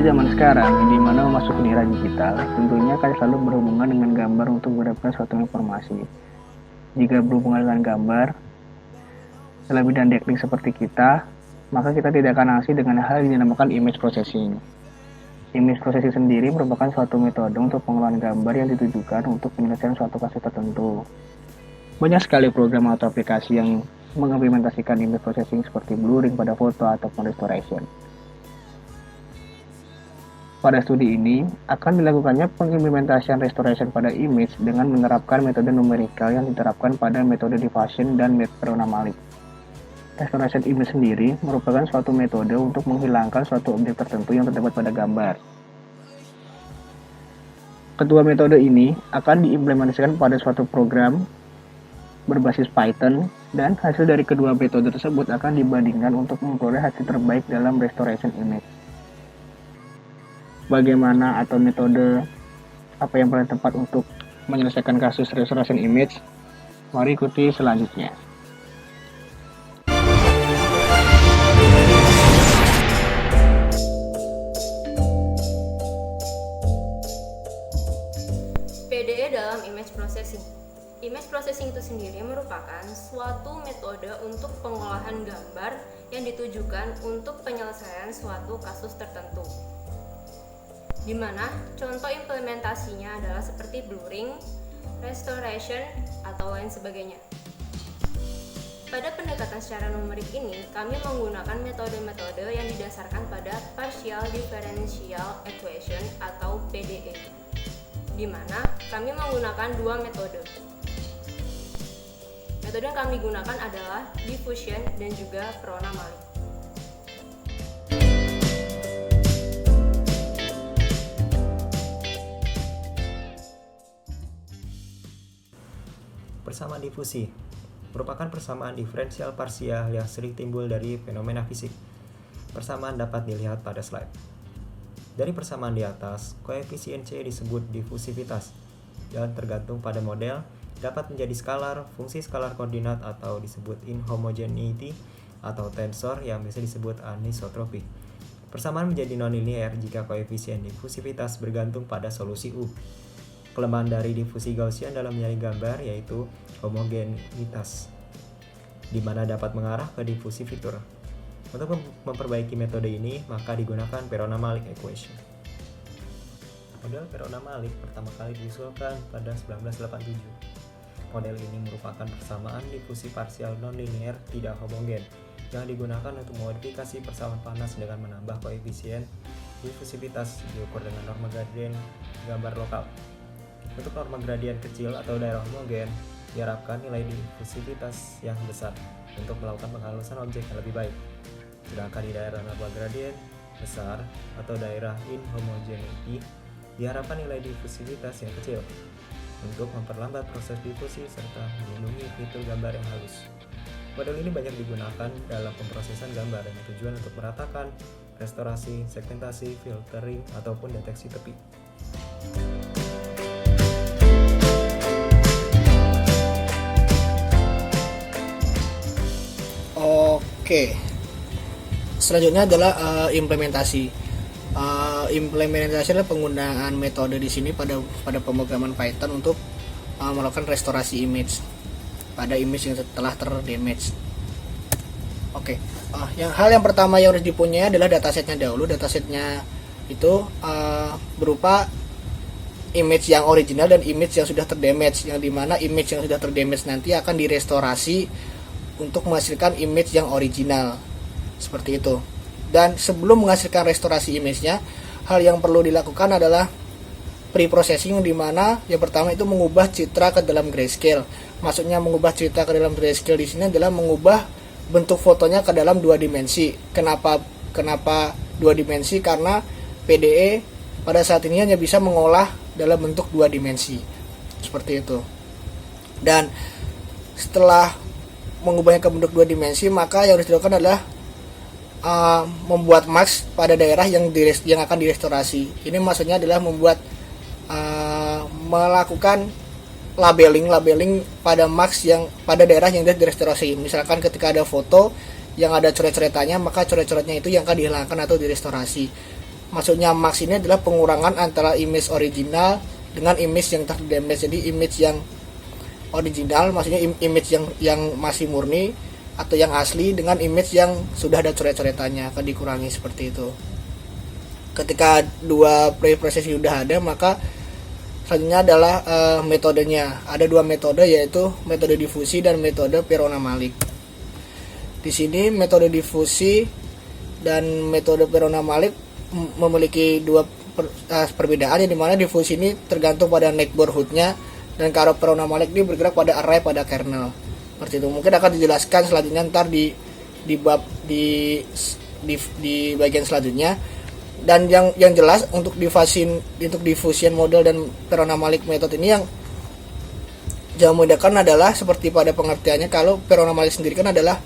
zaman sekarang, di mana memasuki era digital, tentunya akan selalu berhubungan dengan gambar untuk mendapatkan suatu informasi. Jika berhubungan dengan gambar, terlebih dan teknik seperti kita, maka kita tidak akan asing dengan hal yang dinamakan image processing. Image processing sendiri merupakan suatu metode untuk pengolahan gambar yang ditujukan untuk penyelesaian suatu kasus tertentu. Banyak sekali program atau aplikasi yang mengimplementasikan image processing seperti blurring pada foto ataupun restoration. Pada studi ini, akan dilakukannya pengimplementasian restoration pada image dengan menerapkan metode numerikal yang diterapkan pada metode diffusion dan Verona Malik. Restoration image sendiri merupakan suatu metode untuk menghilangkan suatu objek tertentu yang terdapat pada gambar. Kedua metode ini akan diimplementasikan pada suatu program berbasis Python, dan hasil dari kedua metode tersebut akan dibandingkan untuk memperoleh hasil terbaik dalam restoration image. Bagaimana atau metode apa yang paling tepat untuk menyelesaikan kasus restoration image? Mari ikuti selanjutnya. PDE dalam image processing. Image processing itu sendiri merupakan suatu metode untuk pengolahan gambar yang ditujukan untuk penyelesaian suatu kasus tertentu, di mana contoh implementasinya adalah seperti blurring, restoration, atau lain sebagainya. Pada pendekatan secara numerik ini, kami menggunakan metode-metode yang didasarkan pada partial differential equation atau PDE, di mana kami menggunakan dua metode. Metode yang kami gunakan adalah diffusion dan juga Verona Malik. Persamaan difusi merupakan persamaan diferensial parsial yang sering timbul dari fenomena fisik. Persamaan dapat dilihat pada slide. Dari persamaan di atas, koefisien C disebut difusivitas dan tergantung pada model dapat menjadi skalar, fungsi skalar koordinat atau disebut inhomogeneity atau tensor yang biasa disebut anisotropi. Persamaan menjadi nonlinear jika koefisien difusivitas bergantung pada solusi U. Kelemahan dari difusi Gaussian dalam menyaring gambar yaitu homogenitas, di mana dapat mengarah ke difusi fitur. Untuk memperbaiki metode ini, maka digunakan Verona Malik equation. Model Verona Malik pertama kali diusulkan pada 1987. Model ini merupakan persamaan difusi parsial nonlinear tidak homogen yang digunakan untuk memodifikasi persamaan panas dengan menambah koefisien difusivitas diukur dengan norma gradien gambar lokal. Untuk norma gradien kecil atau daerah homogen, diharapkan nilai difusivitas yang besar untuk melakukan penghalusan objek yang lebih baik. Sedangkan di daerah norma gradien besar atau daerah inhomogeneity, diharapkan nilai difusivitas yang kecil untuk memperlambat proses difusi serta melindungi fitur gambar yang halus. Model ini banyak digunakan dalam pemrosesan gambar dengan tujuan untuk meratakan restorasi, segmentasi, filtering, ataupun deteksi tepi. Oke, selanjutnya adalah implementasi. Implementasi adalah penggunaan metode di sini pada pemrograman Python untuk melakukan restorasi image pada image yang telah terdamage. Oke, hal yang pertama yang harus dipunyai adalah datasetnya dahulu. Datasetnya itu berupa image yang original dan image yang sudah terdamage, yang dimana image yang sudah terdamage nanti akan direstorasi untuk menghasilkan image yang original seperti itu. Dan sebelum menghasilkan restorasi image-nya, hal yang perlu dilakukan adalah pre-processing, di mana yang pertama itu mengubah citra ke dalam grayscale. Maksudnya mengubah citra ke dalam grayscale di sini adalah mengubah bentuk fotonya ke dalam dua dimensi. Kenapa dua dimensi? Karena PDE pada saat ini hanya bisa mengolah dalam bentuk dua dimensi. Seperti itu. Dan setelah mengubahnya ke bentuk dua dimensi, maka yang harus dilakukan adalah membuat mask pada daerah yang akan direstorasi. Ini maksudnya adalah melakukan labeling pada mask yang pada daerah yang direstorasi. Misalkan ketika ada foto yang ada coret-coretannya, maka coret-coretnya itu yang akan dihilangkan atau direstorasi. Maksudnya max ini adalah pengurangan antara image original dengan image yang terdamage. Jadi image yang original maksudnya image yang masih murni atau yang asli dengan image yang sudah ada coret-coretannya akan dikurangi seperti itu. Ketika dua preprocessing sudah ada, maka selanjutnya adalah metodenya. Ada dua metode, yaitu metode difusi dan metode Perona-Malik. Di sini metode difusi dan metode Perona-Malik memiliki dua perbedaan, yang dimana difusi ini tergantung pada neighborhood-nya, dan kalau Perona-Malik ini bergerak pada array pada kernel. Seperti itu. Mungkin akan dijelaskan selanjutnya ntar di bagian selanjutnya. Dan yang jelas untuk diffusion model dan Perona-Malik method ini yang jauh membedakan adalah seperti pada pengertiannya, kalau Perona-Malik sendiri kan adalah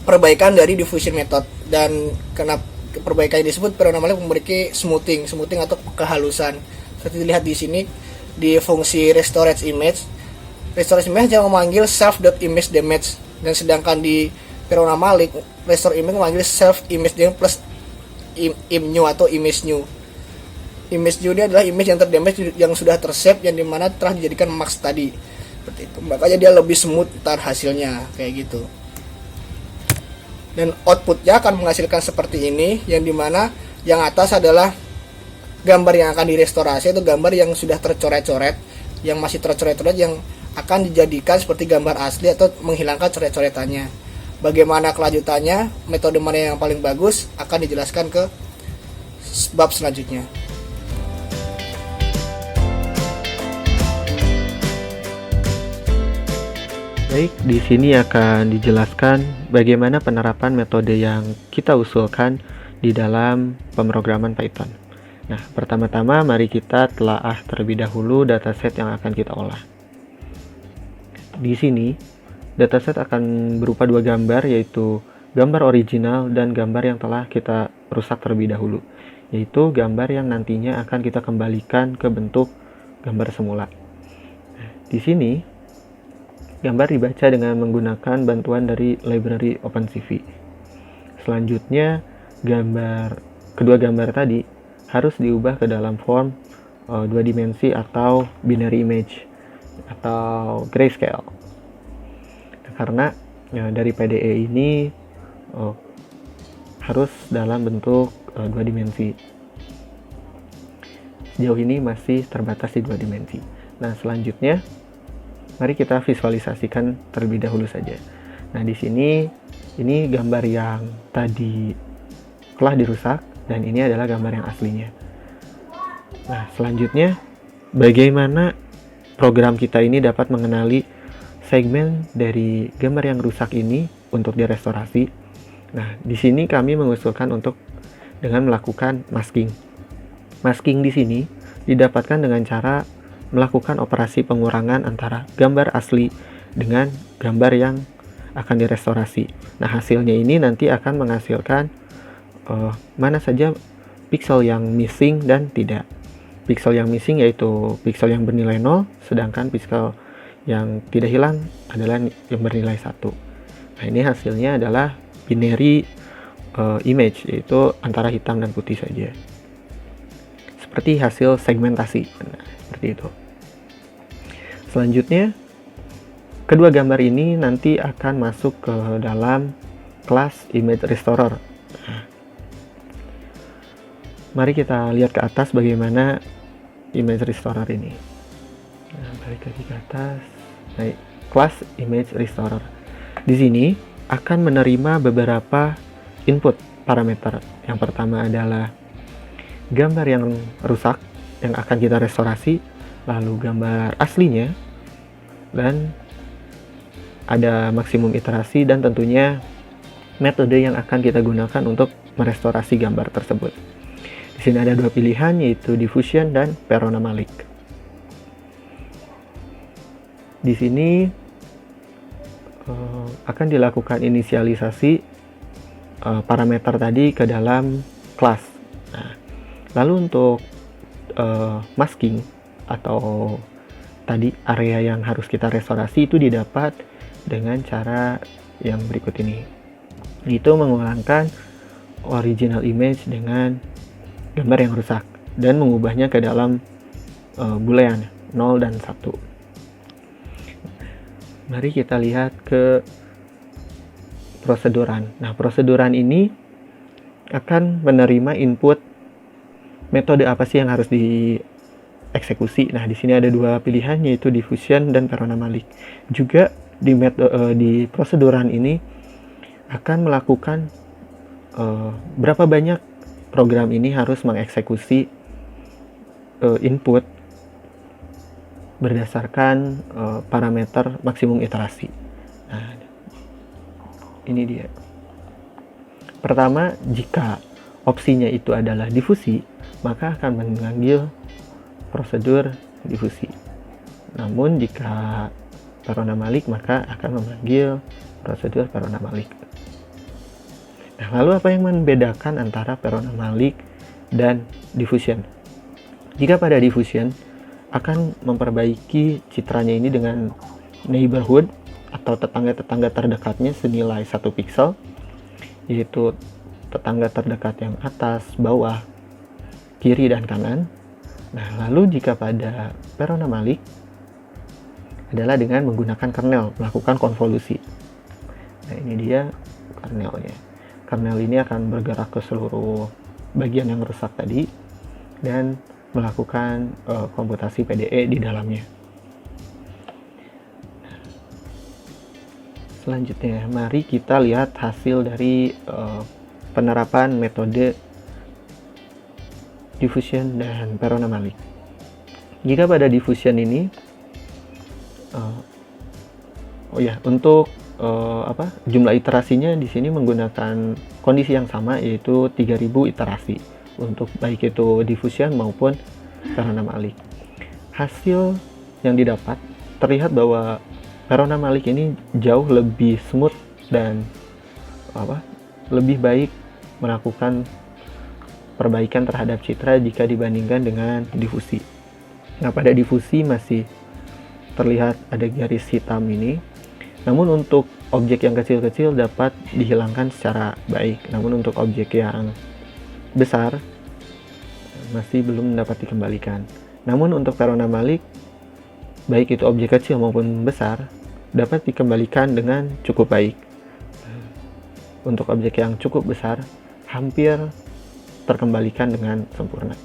perbaikan dari diffusion method, dan kenapa perbaikan yang disebut Perona-Malik memiliki smoothing atau kehalusan. Seperti dilihat di sini di fungsi restore image yang memanggil self.image_damage, dan sedangkan di Perona-Malik restore image memanggil self image damage plus im_new atau image new. Image new ini adalah image yang terdamage yang sudah tersave, yang dimana telah dijadikan max tadi. Seperti itu. Makanya dia lebih smooth ntar hasilnya kayak gitu. Dan outputnya akan menghasilkan seperti ini, yang dimana yang atas adalah gambar yang akan direstorasi, itu gambar yang sudah tercoret-coret, yang masih tercoret-coret, yang akan dijadikan seperti gambar asli atau menghilangkan coret-coretannya. Bagaimana kelanjutannya, metode mana yang paling bagus akan dijelaskan ke bab selanjutnya. Baik, di sini akan dijelaskan bagaimana penerapan metode yang kita usulkan di dalam pemrograman Python. Nah, pertama-tama mari kita telaah terlebih dahulu dataset yang akan kita olah. Di sini, dataset akan berupa dua gambar, yaitu gambar original dan gambar yang telah kita rusak terlebih dahulu, yaitu gambar yang nantinya akan kita kembalikan ke bentuk gambar semula. Nah, di sini gambar dibaca dengan menggunakan bantuan dari library OpenCV. Selanjutnya, kedua gambar tadi harus diubah ke dalam form dua dimensi atau binary image atau grayscale. Karena dari PDE ini harus dalam bentuk dua dimensi. Sejauh ini masih terbatas di dua dimensi. Nah, selanjutnya mari kita visualisasikan terlebih dahulu saja. Nah, di sini ini gambar yang tadi telah dirusak dan ini adalah gambar yang aslinya. Nah, selanjutnya bagaimana program kita ini dapat mengenali segmen dari gambar yang rusak ini untuk direstorasi. Nah, di sini kami mengusulkan untuk dengan melakukan masking. Masking di sini didapatkan dengan cara melakukan operasi pengurangan antara gambar asli dengan gambar yang akan direstorasi. Nah, hasilnya ini nanti akan menghasilkan mana saja pixel yang missing dan tidak. Pixel yang missing yaitu pixel yang bernilai 0, sedangkan pixel yang tidak hilang adalah yang bernilai 1. Nah, ini hasilnya adalah binary image, yaitu antara hitam dan putih saja. Seperti hasil segmentasi. Nah, seperti itu. Selanjutnya, kedua gambar ini nanti akan masuk ke dalam kelas image restorer. Nah, mari kita lihat ke atas bagaimana image restorer ini. Nah, balik lagi ke atas. Nah, kelas image restorer. Di sini akan menerima beberapa input parameter. Yang pertama adalah gambar yang rusak yang akan kita restorasi, lalu gambar aslinya, dan ada maksimum iterasi dan tentunya metode yang akan kita gunakan untuk merestorasi gambar tersebut. Di sini ada dua pilihan, yaitu diffusion dan Perona-Malik. Di sini akan dilakukan inisialisasi parameter tadi ke dalam kelas. Nah, lalu untuk masking atau tadi area yang harus kita restorasi itu didapat dengan cara yang berikut ini, yaitu mengulangkan original image dengan gambar yang rusak dan mengubahnya ke dalam boolean 0 dan 1. Mari kita lihat ke proseduran. Nah, proseduran ini akan menerima input metode apa sih yang harus dieksekusi. Nah, di sini ada dua pilihan, yaitu diffusion dan Perona Malik. Juga di proseduran ini akan melakukan berapa banyak program ini harus mengeksekusi input berdasarkan parameter maksimum iterasi. Nah, ini dia. Pertama, jika opsinya itu adalah difusi, maka akan mengambil prosedur difusi. Namun jika Perona Malik, maka akan memanggil prosedur Perona Malik. Nah, lalu apa yang membedakan antara Perona Malik dan diffusion? Jika pada diffusion akan memperbaiki citranya ini dengan neighborhood atau tetangga-tetangga terdekatnya senilai 1 pixel, yaitu tetangga terdekat yang atas, bawah, kiri, dan kanan. Nah, lalu jika pada Perona Malik adalah dengan menggunakan kernel, melakukan konvolusi. Nah, ini dia kernelnya. Kernel ini akan bergerak ke seluruh bagian yang rusak tadi dan melakukan komputasi PDE di dalamnya. Selanjutnya, mari kita lihat hasil dari penerapan metode diffusion dan Perona Malik. Jika pada diffusion ini, untuk jumlah iterasinya di sini menggunakan kondisi yang sama, yaitu 3000 iterasi untuk baik itu diffusion maupun Perona Malik. Hasil yang didapat terlihat bahwa Perona Malik ini jauh lebih smooth dan lebih baik melakukan perbaikan terhadap citra jika dibandingkan dengan difusi. Nah, pada difusi masih terlihat ada garis hitam ini, namun untuk objek yang kecil-kecil dapat dihilangkan secara baik, namun untuk objek yang besar masih belum dapat dikembalikan. Namun untuk Perona Malik, baik itu objek kecil maupun besar, dapat dikembalikan dengan cukup baik. Untuk objek yang cukup besar, hampir terkembalikan dengan sempurna.